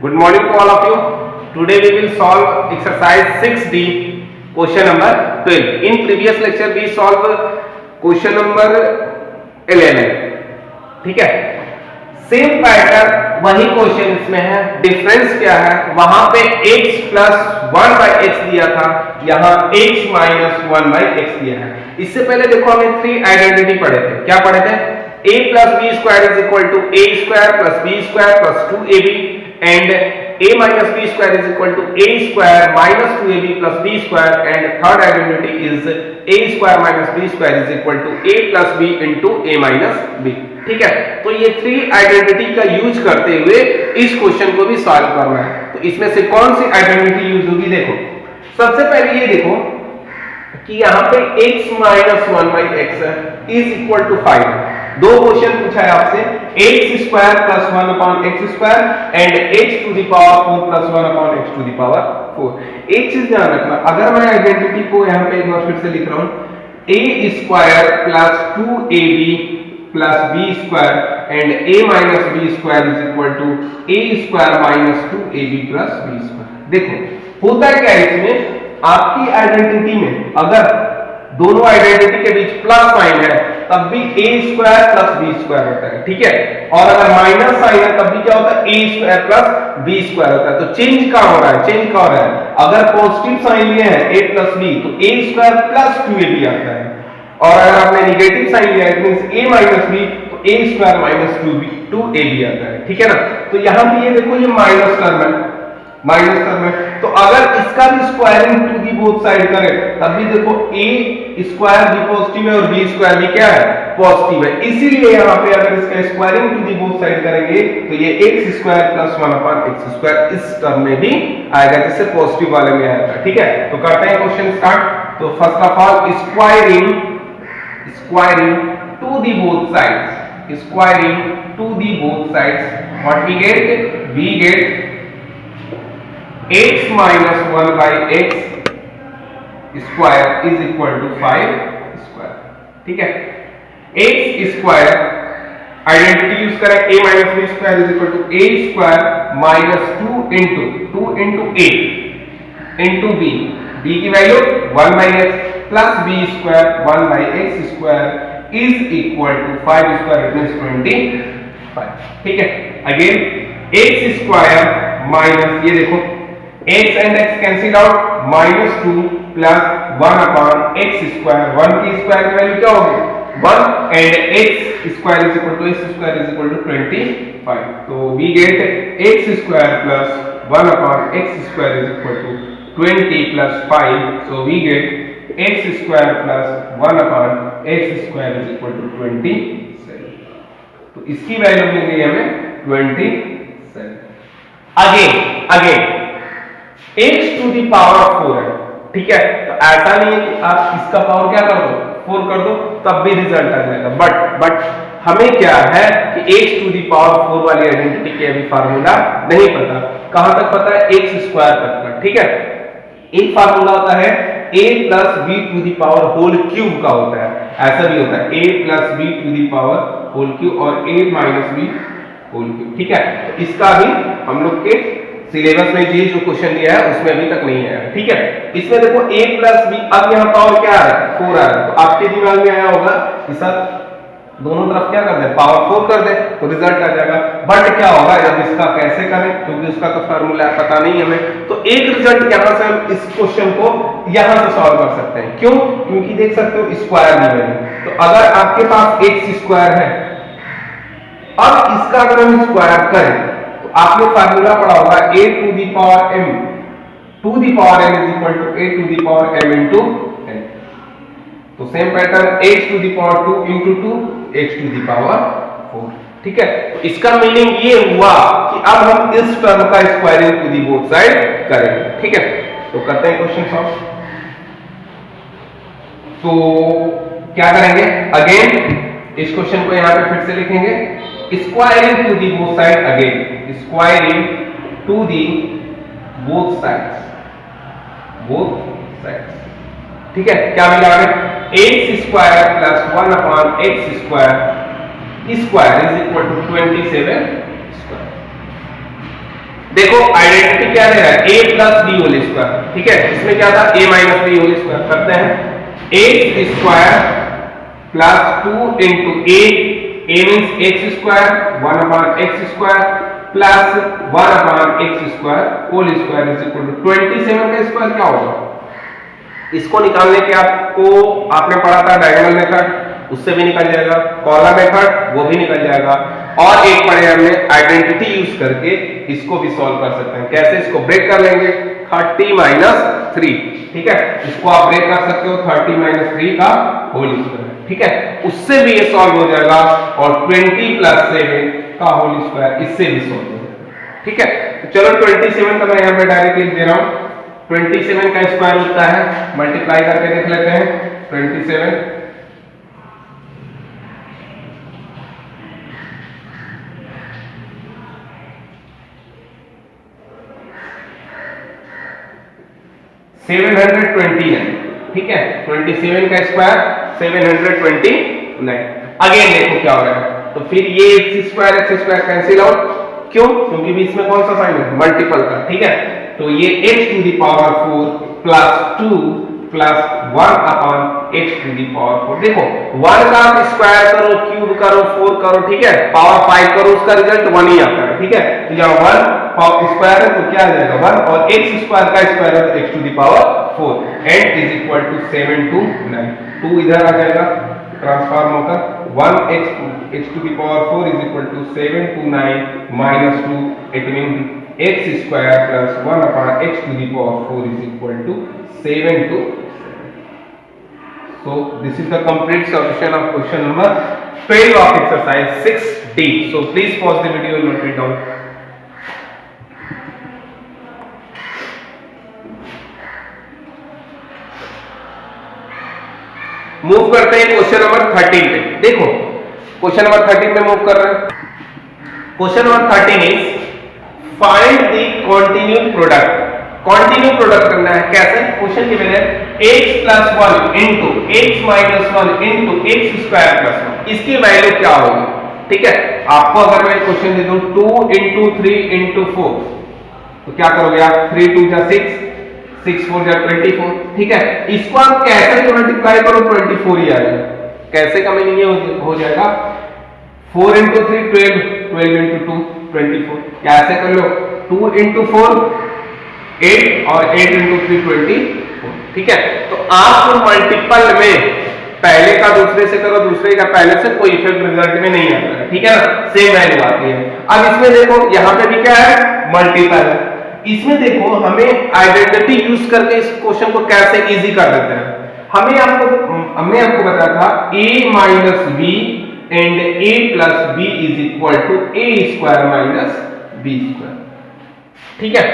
Good morning to all of you. Today we will solve exercise 6D, question number 12. In previous lecture we solved question number 11. ठीक है, same pattern वही question इसमें है. Difference क्या है, वहां पे x प्लस 1 बाई एक्स दिया था, यहाँ x माइनस 1 बाई एक्स दिया है. इससे पहले देखो हमने 3 आइडेंटिटी पढ़े थे. क्या पढ़े थे? a plus b square is equal to a square plus b square plus 2ab and a minus b square is equal to a square minus 2ab plus b square, and third identity is a square minus b square is equal to a plus b into a minus b. ठीक है, तो ये 3 identity का use करते हुए इस question को भी सॉल्व करना है. तो इसमें से कौन सी आइडेंटिटी यूज होगी? देखो, सबसे पहले ये देखो कि यहाँ पे x minus 1 by x is equal to 5. दो क्वेश्चन पूछा है आपसे, x square plus 1 upon x square and x to the power 4 plus 1 upon x to the power 4. एक चीज ध्यान रखना, अगर मैं आइडेंटिटी को यहाँ पे एक बार फिर से लिख रहा हूँ, a square plus 2ab plus b square and a minus b square is equal to a square minus 2ab plus b square. देखो होता है क्या इसमें, आपकी आइडेंटिटी में अगर दोनों आइडेंटिटी के बीच प्लस साइन है तब भी a square plus b square होता है. ठीक है, और अगर माइनस साइन है तब भी क्या होता है? a square plus b square होता है. तो चेंज कहां हो रहा है? चेंज कहां हो रहा है? अगर पॉजिटिव साइन लिए है a प्लस बी तो a स्क्वायर प्लस 2ab आता है, और अगर आपने नेगेटिव साइन लिया है मींस a माइनस b तो a स्क्वायर माइनस 2ab आता है. ठीक है ना, तो यहां पे ये देखो ये माइनस टर्म है, माइनस टर्म है. तो अगर इसका भी squaring to the both side करें तब भी देखो a स्क्वायर भी पॉजिटिव है और b स्क्वायर भी क्या है? पॉजिटिव है. इसीलिए यहाँ पे अगर इसका squaring to the both side करेंगे तो ये x square plus 1 upon x square इस टर्म में भी आएगा जिससे पॉजिटिव वाले में आया था. ठीक है, तो करते हैं क्वेश्चन स्टार्ट. तो first of all squaring to the both sides, squaring to the both sides, what we get x minus 1 by x square is equal to 5 square. ठीक है, x स्क्वायर आइडेंटिटी यूज करें, a minus b square is equal to a square minus 2 into a into b, b की value 1 by x plus b square 1 by x square is equal to 5 square, it means 25. ठीक है, again x square minus, ये देखो x and x cancel out, minus 2 plus 1 upon x square. 1 की square की value क्या होगी? 1 and x square is equal to x square is equal to 25. तो we get x square plus 1 upon x square is equal to 20 plus 5. So we get x square plus 1 upon x square is equal to 27. तो इसकी value मिल गई हमें 27. Again x to the power 4 है. ठीक है, तो ऐसा नहीं है कि आप इसका पावर क्या कर दो? 4 कर दो तब भी रिजल्ट आ जाएगा. बट हमें क्या है कि x टू दी पावर 4 वाली आइडेंटिटी के अभी फार्मूला नहीं पता. कहां तक पता है? x स्क्वायर तक का. ठीक है, एक फार्मूला होता है a plus b to the power whole cube का होता है. ऐसा भी होता है a plus b to the power whole cube और a minus b whole cube. ठीक है, तो इसका भी हम लोग के सिलेबस में ये जो क्वेश्चन दिया है उसमें अभी तक नहीं आया. ठीक है, इसमें देखो a प्लस बी, अब यहाँ पावर क्या आ रहा है? 4 आ रहा है. तो आपके दिमाग में आया होगा कि सर दोनों तरफ क्या कर दे? पावर 4 कर दे तो रिजल्ट आ जाएगा. बट क्या होगा जब इसका कैसे करें, क्योंकि उसका तो फार्मूला पता नहीं हमें. तो एक रिजल्ट यहाँ से हम इस क्वेश्चन को यहाँ से सॉल्व कर सकते हैं. क्यों? क्योंकि देख सकते हो स्क्वायर दी है. तो अगर आपके पास x स्क्वायर है, अब इसका अगर हम स्क्वायर करें तो आपने फार्मूला पढ़ा होगा a to the power m, to the power m is equal to a to the power m into n. तो same pattern x to the power 2 into 2 x to the power 4. ठीक है, तो इसका meaning ये हुआ कि अब हम इस टर्म का squaring to the both side करेंगे. ठीक है, तो करते हैं क्वेश्चन सॉल्व. तो क्या करेंगे? अगेन इस क्वेश्चन को यहां पे फिर से लिखेंगे, squaring to the both side. Again squaring to the both sides, ठीक है, क्या मिला हमें? X square plus 1 upon x square is equal to 27 square. देखो आइडेंटिटी क्या दे रहा है, a plus b whole square, ठीक है। इसमें क्या था, a minus b whole square. करते हैं x square plus 2 into a means x square 1 upon x square plus 1 upon x square whole square is equal to 27 का स्क्वायर क्या होगा। इसको निकालने के आपने पढ़ा था डायगोनल मेथड, उससे भी निकल जाएगा, कॉलम मेथड वो भी निकल जाएगा, और एक पढ़े हमने आइडेंटिटी यूज करके इसको भी सॉल्व कर सकते हैं। कैसे, इसको ब्रेक कर लेंगे 30 माइनस 3, ठीक है। इसको आप ब्रेक कर सकते हो 30 माइनस 3 का होल स्क्वायर, ठीक है। उससे भी ये सॉल्व हो जाएगा, और 20 प्लस 7 का होल स्क्वायर इससे भी सॉल्व हो जाएगा, ठीक है। तो चलो 27 का मैं यहाँ पे डायरेक्ट लिख दे रहा हूँ। 27 का स्क्वायर होता है, मल्टीप्लाई करके देख लेते हैं 27 729, ठीक है। 27 का स्क्वायर 729। अगेन देखो क्या हो रहा है, तो फिर ये एक्स स्क्वायर कैंसिल आउट, क्यों, क्योंकि बीच में कौन सा साइन है, मल्टीपल का, ठीक है। तो ये x to the power 4 plus 2 plus 1 upon x to the power 4। देखो 1 का आप स्क्वायर करो, क्यूब करो, 4 करो, ठीक है, पावर 5 करो, उसका रिजल्ट 1 ही आता है, ठीक है। तो यहाँ 1 पावर स्क्वायर है तो क्या आ जाएगा 1, और x स्क्वायर का स्क्वायर है तो x to the power 4 and is equal to 7 to 9। 2 इधर आ जाएगा ट्रांसफॉर्म होकर 1 x to the power 4 is equal to 7 to 9 minus 2, it means x square plus 1 upon x to the power 4 is equal to 7 to 7. So this is the complete solution of question number 12 of exercise 6D. So please pause the video and note it down. Move करते हैं question number 13 पे। देखो question number 13 में move कर रहे हैं। Question number 13 is find the continued product. Continued product करना है, कैसे, क्वेश्चन की मैंने x plus 1 into x minus 1 into x square plus 1, इसकी वैल्यू क्या होगी, ठीक है। आपको अगर मैं क्वेश्चन दे दूं 2 इंटू 3 इंटू 4 तो क्या करोगे आप, 3 2 जा 6, 6 4 जा 24, ठीक है। इसको आप कैसे मल्टीप्लाई करो 24 ही आएगा। कैसे का मीनिंग ये हो जाएगा 4 इंटू 3 12, 12 इंटू 2 24, कैसे कर लो 2 इंटू 4 8 और 8 इंटू 3 24, ठीक है। तो आप मल्टीपल में पहले का दूसरे से करो, दूसरे का पहले से, कोई इफेक्ट रिजल्ट में नहीं आता है, ठीक है ना, सेम वैल्यू आती है। अब इसमें देखो यहाँ पे भी क्या है, मल्टीपल है। इसमें देखो हमें आइडेंटिटी यूज करके इस क्वेश्चन को कैसे इजी कर देते हैं। हमने आपको बताया था a minus b and a plus b is equal to a square minus b square, ठीक है।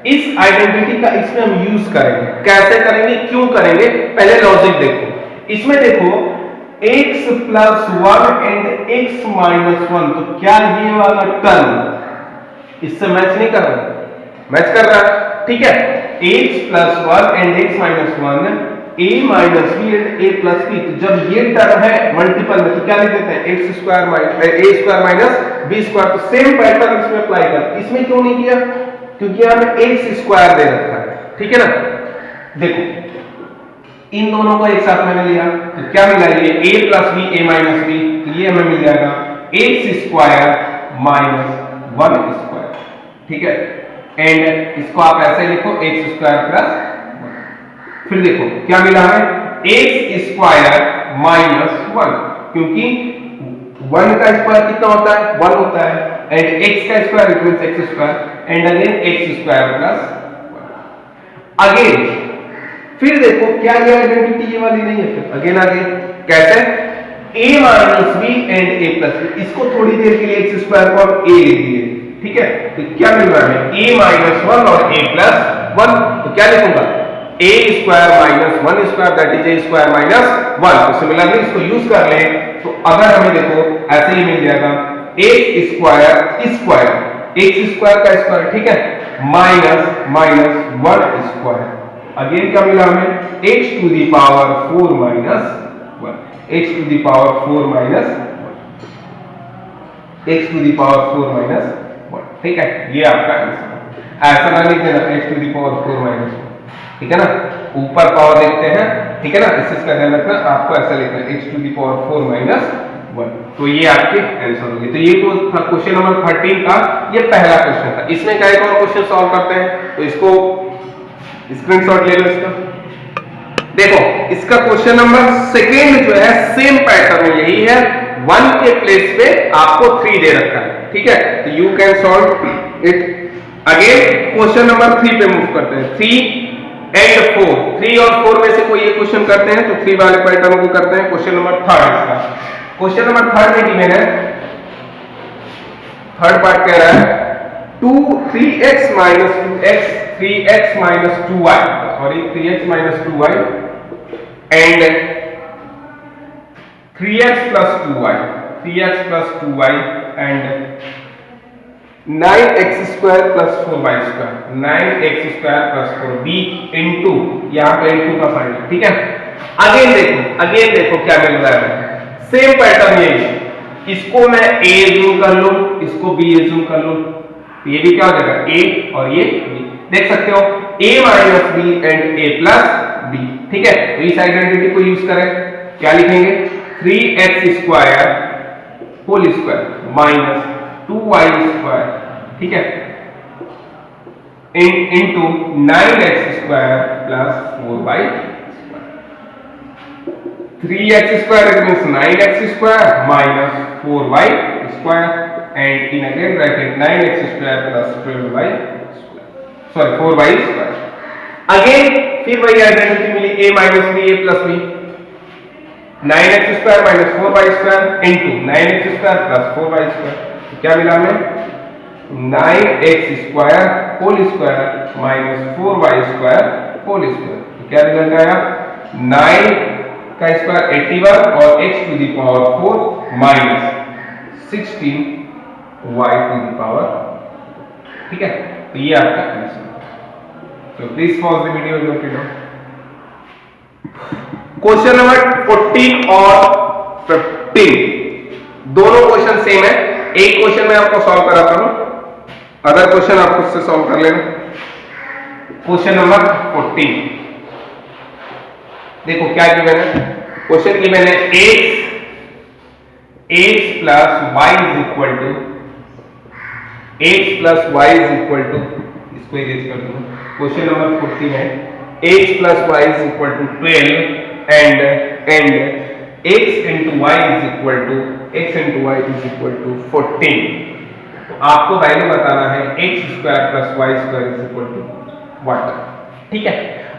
इस आइडेंटिटी का इसमें हम यूज करेंगे, कैसे करेंगे, क्यों करेंगे, पहले लॉजिक देखो। इसमें देखो x plus 1 and x minus 1, तो क्या ये वाला टर्म इससे मैच नहीं कर रहा, मैच कर रहा है, ठीक है। x plus 1 and x minus 1 a minus b and a plus b, तो जब ये टर्म है मल्टीपल में तो क्या लिख देते हैं x square minus a square minus b square. तो सेम पैटर्न इसमें अप्लाई कर, इसमें क्यों नहीं किया, क्योंकि हमें x स्क्वायर दे रखा है, ठीक है ना। देखो इन दोनों को एक साथ मैंने लिया तो क्या मिला, ये a plus b a minus b, तो ये हमें मिल जाएगा x स्क्वायर माइनस 1 स्क्वायर, ठीक है। एंड इसको आप ऐसे लिखो x स्क्वायर प्लस 1। फिर देखो क्या मिला हमें, x स्क्वायर माइनस 1, क्योंकि 1 का स्क्वायर कितना होता है 1 होता है, एंड x का square it means x square, and again x square plus 1 again. फिर देखो क्या ये आइडेंटिटी ये वाली नहीं है, फिर अगेन आगे कैसे, a minus b and a plus b, इसको थोड़ी देर के लिए x स्क्वायर को हम a लिख दिए, ठीक है। तो क्या मिल रहा है a माइनस 1 और a प्लस 1, तो क्या लिखूंगा a square minus 1 square that is a square minus 1। तो सिमिलरली इसको यूज कर ले तो अगर हमें देखो ऐसे ही मिल जाएगा x square square, x square का स्क्वायर, ठीक है, माइनस माइनस 1 स्क्वायर, अगेन क्या मिला हमें x to the power 4 minus 1, x to the power 4 minus 1, x to the power 4 minus 1, ठीक है। ये आपका आंसर है। ऐसा ना लिख देना x to the power 4 minus 1, ठीक है ना, ऊपर पावर देखते हैं, ठीक है ना, इस चीज का ध्यान रखना, आपको ऐसा लिखना है x to the power 4 minus 1। तो ये आपके आंसर होंगे। तो ये तो था क्वेश्चन नंबर 13 का, ये पहला क्वेश्चन था। इसमें क्या एक और क्वेश्चन सॉल्व करते हैं, तो इसको स्क्रीनशॉट ले लो इसका। देखो इसका क्वेश्चन नंबर सेकेंड जो है सेम पैटर्न यही है, 1 के प्लेस पे आपको 3 दे रखा है, ठीक है, तो you can solve it. Again question number 3 पे मूव करते हैं, 3 एंड 4, 3 और 4 में से कोई एक क्वेश्चन करते हैं, तो 3 वाले पैटर्न को करते हैं। क्वेश्चन नंबर 3 इसका, क्वेश्चन नंबर 3 में गिवन है, थर्ड पार्ट कह रहा है 3x minus 2x, 3x minus 2y, sorry 3x minus 2y and 3x plus 2y, 3x plus 2y and 9x square plus 4y square, 9x square plus 4b into, यहाँ पे into का sign है, ठीक है। Again देखो क्या मिल रहा है, सेम पैटर्न यही है, इसको मैं a जूम कर लूं, इसको b जूम कर लूं, ये भी क्या हो जाएगा a और ये b, देख सकते हो a minus b and a plus b, ठीक है। तो इस आइडेंटिटी को यूज करें, क्या लिखेंगे, 3x square whole square minus 2y square, ठीक है, into 9x square plus 4y square, 3x square means 9x square minus 4y square and in again bracket 9x square plus 12y square, sorry 4y square। Again फिर वही identity मिली, a minus b a plus b, 9x square minus 4y square into 9x square plus 4y square, तो क्या मिला हमें, 9x square whole square minus 4y square whole square, तो क्या result आया, 9 का स्क्वायर 81 और x to the power 4 minus 16 y to the power, ठीक है। तो ये आपका आंसर। तो please pause the video, note it down. Question number 14 और 15 दोनों क्वेश्चन सेम है, एक क्वेश्चन मैं आपको सॉल्व कराता हूं, अदर क्वेश्चन आप खुद से सॉल्व कर लेना। क्वेश्चन नंबर 14 देखो क्या गिवन है, क्वेश्चन गिवन है x plus y is equal to, x plus y is equal to, इसको इरेज कर दूं, क्वेश्चन नंबर 14 है x plus y is equal to 12 and x into y is equal to, x into y is equal to 14। तो आपको value बताना है x square plus y square is equal to what, ठीक है।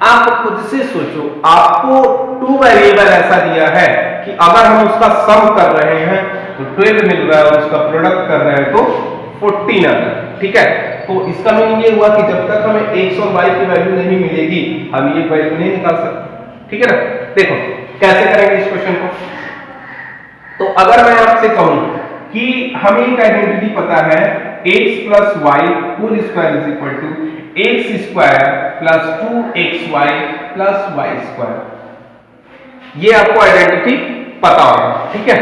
आप खुद से सोचो, आपको 2 वेरिएबल ऐसा दिया है कि अगर हम उसका सम कर रहे हैं तो 12 मिल रहा है और उसका प्रोडक्ट कर रहे हैं तो 14 आता है, ठीक है। तो इसका मीनिंग ये हुआ कि जब तक हमें x और y की वैल्यू नहीं मिलेगी हम ये वैल्यू नहीं निकाल सकते, ठीक है ना। देखो कैसे करेंगे इस क्वेश्चन को, तो अगर मैं आपसे कहूं कि हमें एक आइडेंटिटी पता है x plus y whole square is equal to x square plus 2xy plus y square, ये आपको आइडेंटिटी पता होगा, ठीक है।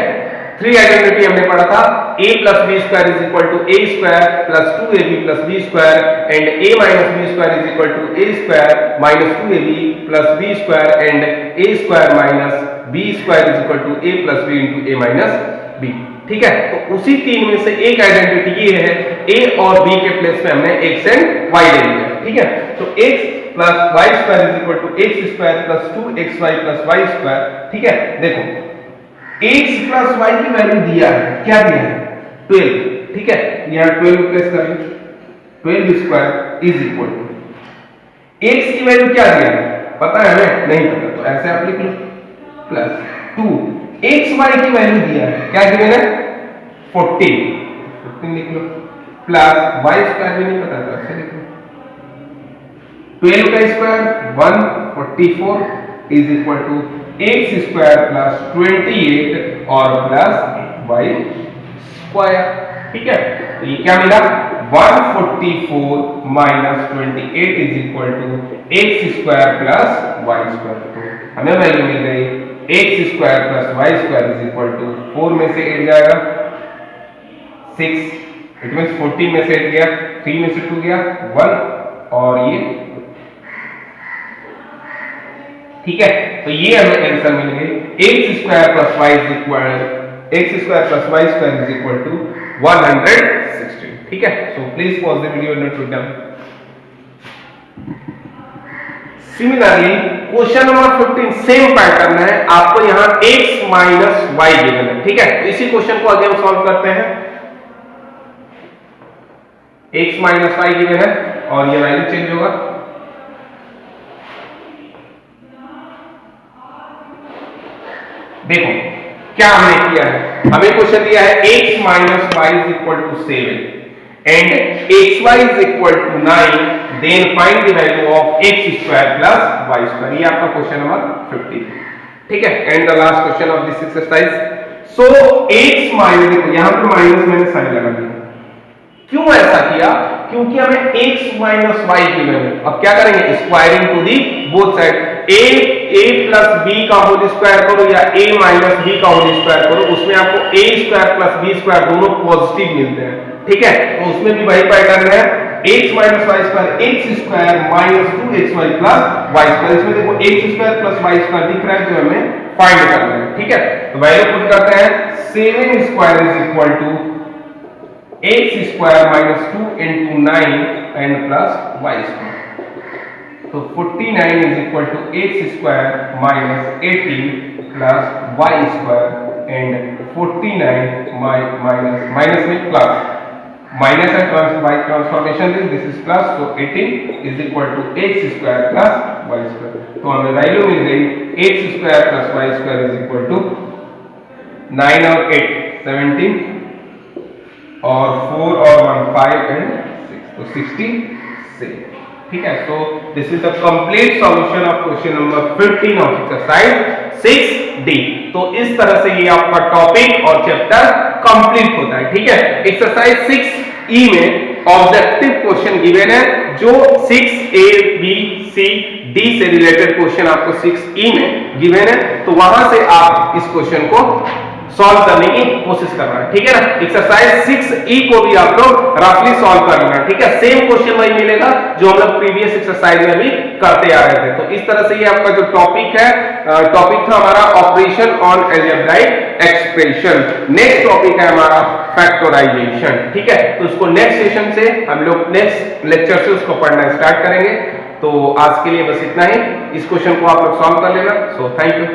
3 आइडेंटिटी हमने पढ़ा था, a plus b square is equal to a square plus 2ab plus b square and a minus b square is equal to a square minus 2ab plus b square and a square minus b square is equal to a plus b into a minus b, ठीक है। तो उसी 3 में से एक identity ये है, a और b के प्लेस में हमने x एंड y ले लिया, ठीक है। तो x plus y square is equal to x square plus 2xy plus y square, ठीक है। देखो x प्लस y की वैल्यू दिया है, क्या दिया है, 12, ठीक है, यहां 12 प्लेस करें, 12 square is equal to x की वैल्यू क्या दिया है पता है हमें, नहीं पता, तो ऐसे आप लिख लो प्लस 2 xy की वैल्यू दिया है, क्या दिया है 14 लिख लो, प्लस y स्क्वायर भी नहीं पता तो ऐसे लिख लो, 12 का square 144 is equal to x square plus 28 और प्लस y स्क्वायर, ठीक है। तो ये क्या मिला, 144 minus 28 is equal to x square plus y square, तो हमें वैल्यू मिल गई x square plus y square is equal to 4 में से 8 जाएगा 6 इट मीन्स 14 में से 8 गया, 3 में से 2 गया 1 और ये, ठीक है। तो ये हमें आंसर मिल गई x square plus y is equal to 116, ठीक है। So please pause the video, note it down. Similarly question number 15 same pattern है, आपको यहां x माइनस वाई गिवन है, ठीक है। तो इसी क्वेश्चन को आगे हम सॉल्व करते हैं। x माइनस वाई गिवन है और ये वैल्यू चेंज होगा, देखो क्या हमने किया है, हमें क्वेश्चन दिया है x minus y is equal to 7 and xy is equal to 9, then find the value of x square plus y square. ये आपका क्वेश्चन नंबर 50, ठीक है। And the last question of this exercise. So x minus, देखो यहां पर minus मैंने sign लगा दिया, क्यों ऐसा किया, क्योंकि हमें x माइनस वाई गिवन है। अब क्या करेंगे, squaring to the both side, a plus b का होल स्क्वायर करो या a माइनस b का होल स्क्वायर करो, उसमें आपको a square plus b square दोनों पॉजिटिव मिलते हैं, ठीक है। तो उसमें भी वही पैटर्न है, x minus y square x square minus 2xy plus y square. इसमें देखो x square plus y square दिख रहा है जो हमें फाइंड करना है, ठीक है। तो वैल्यू पुट करते हैं, 7 square is equal to x square minus 2 into 9 and plus y square. तो 49 is equal to x square minus 18 plus y square and 49 minus में plus, minus and y transformation this is plus, तो 18 is equal to x square plus y square. तो हमें value मिल गई x square plus y square is equal to 9 और 8 17 और 4 और 1 5 and 6, तो 66, ठीक है। So this is the complete solution of question number 15 of exercise 6D। तो इस तरह से ये आपका टॉपिक और चैप्टर कंप्लीट होता है, ठीक है। एक्सरसाइज 6E में ऑब्जेक्टिव क्वेश्चन गिवन है, जो 6A B C D से रिलेटेड क्वेश्चन आपको 6E में गिवन है, तो वहां से आप इस क्वेश्चन को सॉल्व करने की कोशिश करना है, ठीक है ना। एक्सरसाइज 6E को भी आप लोग रफली सॉल्व कर लेना, ठीक है। सेम क्वेश्चन वही मिलेगा जो हम लोग प्रीवियस एक्सरसाइज में भी करते आ रहे थे। तो इस तरह से ये आपका जो टॉपिक है, टॉपिक था हमारा operation on algebraic expression. Next topic है हमारा फैक्टराइजेशन, ठीक है। तो उसको नेक्स्ट सेशन से हम लोग नेक्स्ट लेक्चर से उसको पढ़ना स्टार्ट करेंगे। तो आज के लिए बस इतना ही, इस क्वेश्चन को आप लोग सॉल्व कर लेना। So thank you.